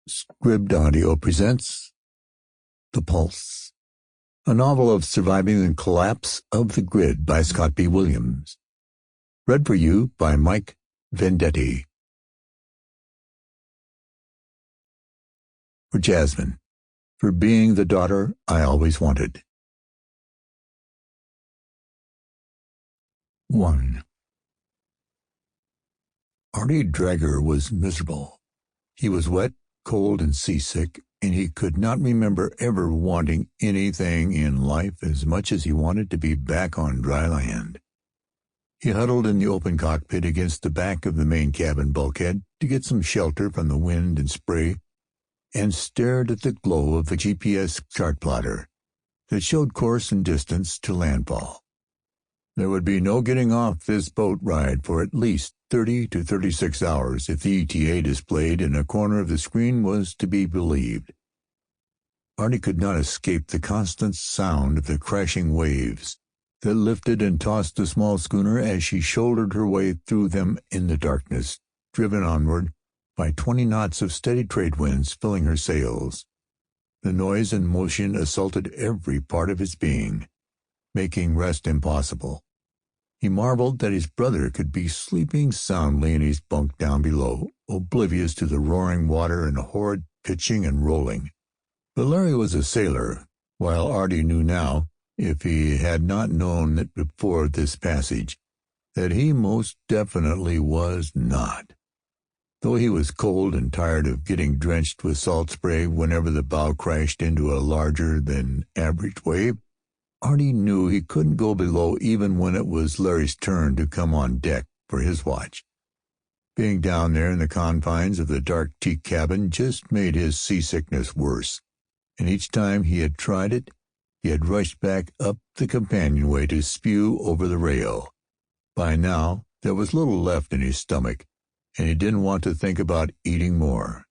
Scribd Audio presents The Pulse, a novel of surviving the collapse of the grid by Scott B. Williams. Read for you by Mike Vendetti. For Jasmine, for being the daughter I always wanted. 1. Artie Drager was miserable. He was wet, cold, and seasick, and he could not remember ever wanting anything in life as much as he wanted to be back on dry land. He huddled in the open cockpit against the back of the main cabin bulkhead to get some shelter from the wind and spray, and stared at the glow of the GPS chart plotter that showed course and distance to landfall. There would be no getting off this boat ride for at least 30 to 36 hours if the ETA displayed in a corner of the screen was to be believed. Artie could not escape the constant sound of the crashing waves that lifted and tossed the small schooner as she shouldered her way through them in the darkness, driven onward by 20 knots of steady trade winds filling her sails. The noise and motion assaulted every part of his being, making rest impossible. He marveled that his brother could be sleeping soundly in his bunk down below, oblivious to the roaring water and horrid pitching and rolling. But Larry was a sailor, while Artie knew now, if he had not known it before this passage, that he most definitely was not. Though he was cold and tired of getting drenched with salt spray whenever the bow crashed into a larger-than-average wave, Artie knew he couldn't go below even when it was Larry's turn to come on deck for his watch. Being down there in the confines of the dark teak cabin just made his seasickness worse, and each time he had tried it, he had rushed back up the companionway to spew over the rail. By now, there was little left in his stomach, and he didn't want to think about eating more.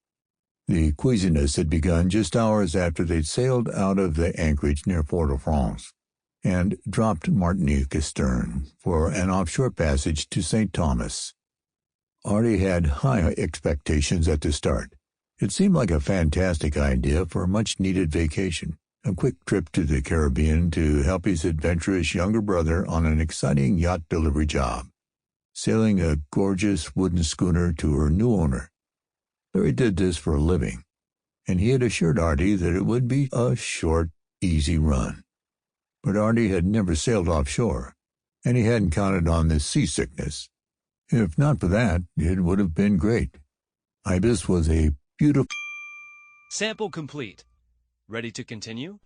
The queasiness had begun just hours after they'd sailed out of the anchorage near Port-au-France and dropped Martinique astern for an offshore passage to St. Thomas. Artie had high expectations at the start. It seemed like a fantastic idea for a much-needed vacation, a quick trip to the Caribbean to help his adventurous younger brother on an exciting yacht delivery job, sailing a gorgeous wooden schooner to her new owner. Larry did this for a living, and he had assured Artie that it would be a short, easy run. But Artie had never sailed offshore, and he hadn't counted on this seasickness. If not for that, it would have been great. Ibis was a beautiful... Sample complete. Ready to continue?